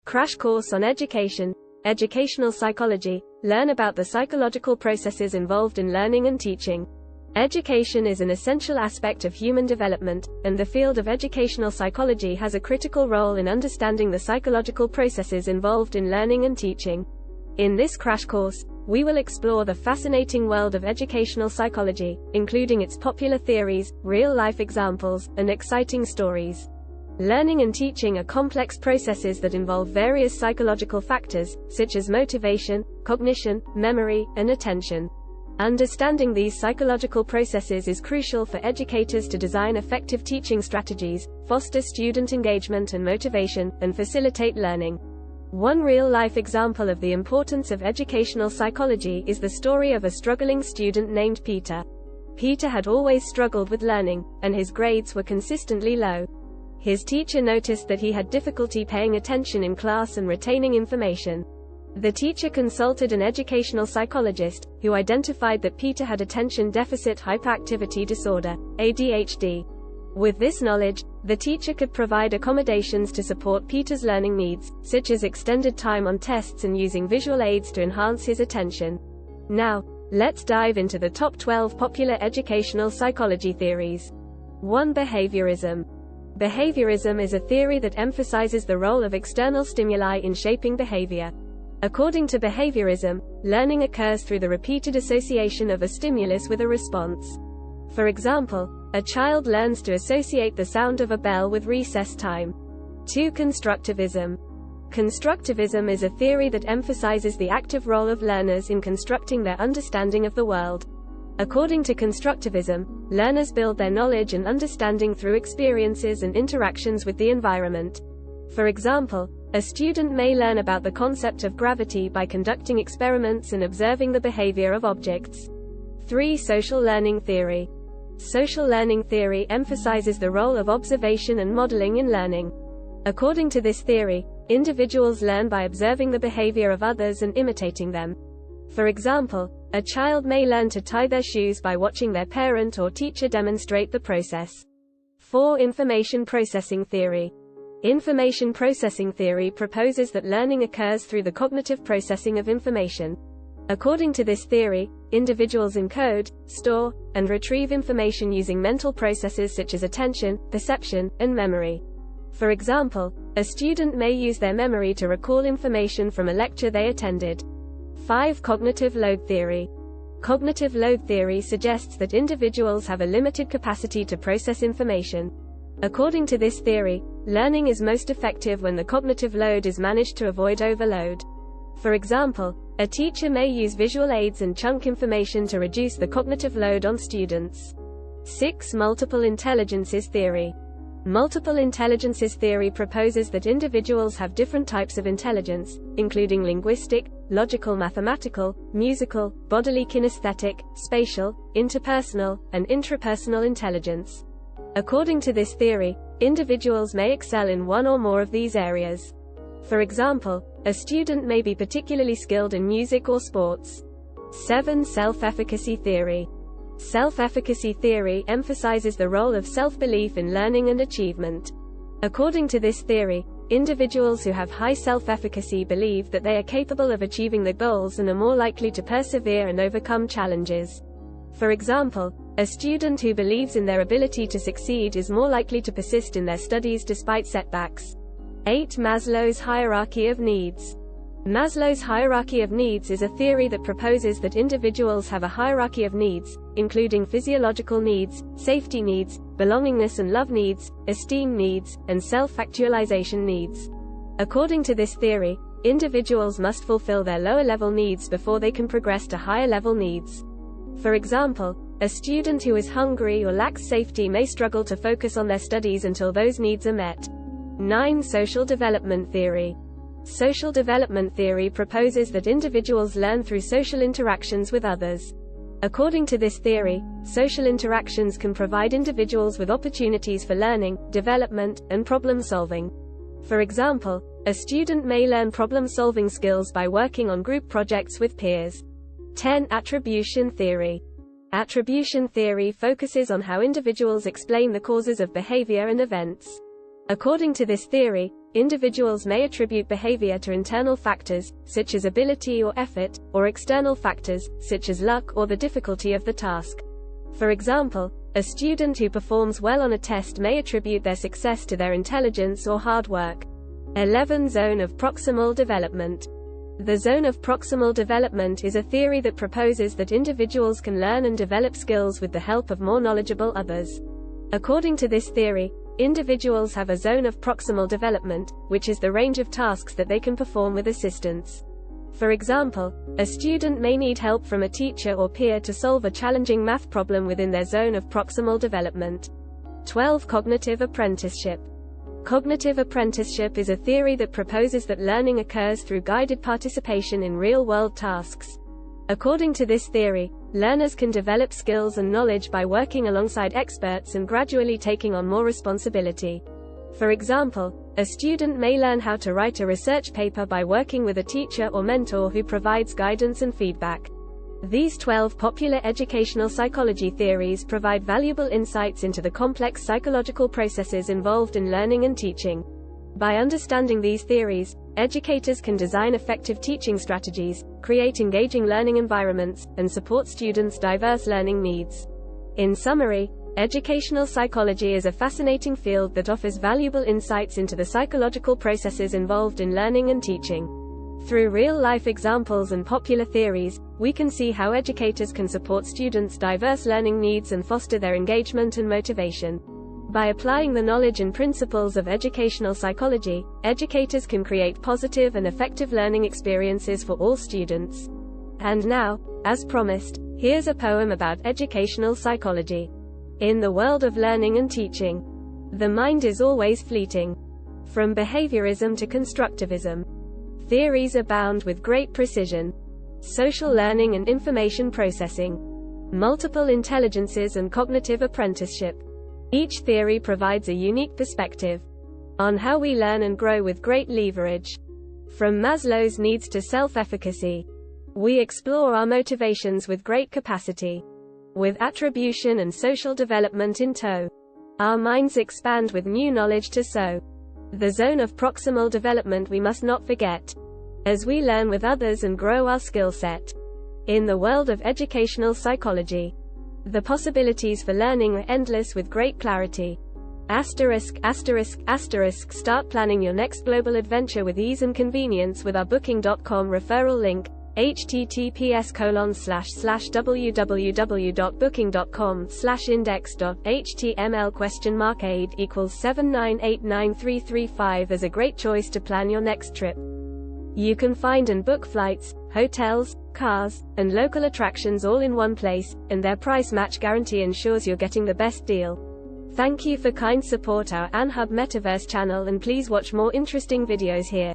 Crash course on education, educational psychology. Learn about the psychological processes involved in learning and teaching. Education is an essential aspect of human development, and the field of educational psychology has a critical role in understanding the psychological processes involved in learning and teaching. In this crash course, we will explore the fascinating world of educational psychology, including its popular theories, real-life examples, and exciting stories. Learning and teaching are complex processes that involve various psychological factors, such as motivation, cognition, memory, and attention. Understanding these psychological processes is crucial for educators to design effective teaching strategies, foster student engagement and motivation, and facilitate learning. One real-life example of the importance of educational psychology is the story of a struggling student named Peter. Peter had always struggled with learning, and his grades were consistently low. His teacher noticed that he had difficulty paying attention in class and retaining information. The teacher consulted an educational psychologist, who identified that Peter had attention deficit hyperactivity disorder, ADHD. With this knowledge, the teacher could provide accommodations to support Peter's learning needs, such as extended time on tests and using visual aids to enhance his attention. Now, let's dive into the top 12 popular educational psychology theories. 1. Behaviorism. Behaviorism is a theory that emphasizes the role of external stimuli in shaping behavior. According to behaviorism, learning occurs through the repeated association of a stimulus with a response. For example, a child learns to associate the sound of a bell with recess time. 2. Constructivism. Constructivism is a theory that emphasizes the active role of learners in constructing their understanding of the world. According to constructivism, learners build their knowledge and understanding through experiences and interactions with the environment. For example, a student may learn about the concept of gravity by conducting experiments and observing the behavior of objects. 3. Social learning theory. Social learning theory emphasizes the role of observation and modeling in learning. According to this theory, individuals learn by observing the behavior of others and imitating them. For example, a child may learn to tie their shoes by watching their parent or teacher demonstrate the process. 4. Information processing theory. Information processing theory proposes that learning occurs through the cognitive processing of information. According to this theory, individuals encode, store, and retrieve information using mental processes such as attention, perception, and memory. For example, a student may use their memory to recall information from a lecture they attended. 5. Cognitive load theory. Cognitive load theory suggests that individuals have a limited capacity to process information. According to this theory, learning is most effective when the cognitive load is managed to avoid overload. For example, a teacher may use visual aids and chunk information to reduce the cognitive load on students. 6. Multiple intelligences theory. Multiple intelligences theory proposes that individuals have different types of intelligence, including linguistic, logical, mathematical, musical, bodily kinesthetic, spatial, interpersonal, and intrapersonal intelligence. According to this theory, individuals may excel in one or more of these areas. For example, a student may be particularly skilled in music or sports. 7. Self-efficacy theory. Self-efficacy theory emphasizes the role of self-belief in learning and achievement. According to this theory, individuals who have high self-efficacy believe that they are capable of achieving their goals and are more likely to persevere and overcome challenges. For example, a student who believes in their ability to succeed is more likely to persist in their studies despite setbacks. 8. Maslow's hierarchy of needs. Maslow's hierarchy of needs is a theory that proposes that individuals have a hierarchy of needs, including physiological needs, safety needs, belongingness and love needs, esteem needs, and self-actualization needs. According to this theory, individuals must fulfill their lower-level needs before they can progress to higher-level needs. For example, a student who is hungry or lacks safety may struggle to focus on their studies until those needs are met. 9. Social development theory. Social development theory proposes that individuals learn through social interactions with others. According to this theory, social interactions can provide individuals with opportunities for learning, development, and problem-solving. For example, a student may learn problem-solving skills by working on group projects with peers. 10. Attribution theory. Attribution theory focuses on how individuals explain the causes of behavior and events. According to this theory, individuals may attribute behavior to internal factors, such as ability or effort, or external factors, such as luck or the difficulty of the task. For example, a student who performs well on a test may attribute their success to their intelligence or hard work. 11. Zone of proximal development. The zone of proximal development is a theory that proposes that individuals can learn and develop skills with the help of more knowledgeable others. According to this theory, individuals have a zone of proximal development, which is the range of tasks that they can perform with assistance. For example, a student may need help from a teacher or peer to solve a challenging math problem within their zone of proximal development. 12. Cognitive apprenticeship. Cognitive apprenticeship is a theory that proposes that learning occurs through guided participation in real-world tasks. According to this theory, learners can develop skills and knowledge by working alongside experts and gradually taking on more responsibility. For example, a student may learn how to write a research paper by working with a teacher or mentor who provides guidance and feedback. These 12 popular educational psychology theories provide valuable insights into the complex psychological processes involved in learning and teaching. By understanding these theories, educators can design effective teaching strategies, create engaging learning environments, and support students' diverse learning needs. In summary, educational psychology is a fascinating field that offers valuable insights into the psychological processes involved in learning and teaching. Through real-life examples and popular theories, we can see how educators can support students' diverse learning needs and foster their engagement and motivation. By applying the knowledge and principles of educational psychology, educators can create positive and effective learning experiences for all students. And now, as promised, here's a poem about educational psychology. In the world of learning and teaching, the mind is always fleeting. From behaviorism to constructivism, theories abound with great precision. Social learning and information processing, multiple intelligences and cognitive apprenticeship. Each theory provides a unique perspective on how we learn and grow with great leverage. From Maslow's needs to self-efficacy, we explore our motivations with great capacity. With attribution and social development in tow, our minds expand with new knowledge to sow. The zone of proximal development we must not forget, as we learn with others and grow our skill set. In the world of educational psychology, the possibilities for learning are endless with great clarity. ******, start planning your next global adventure with ease and convenience with our Booking.com referral link, https://www.booking.com/index.html $aid=7989335 as a great choice to plan your next trip. You can find and book flights, hotels, cars, and local attractions all in one place, and their price match guarantee ensures you're getting the best deal. Thank you for kind support our AnHub Metaverse channel, and please watch more interesting videos here.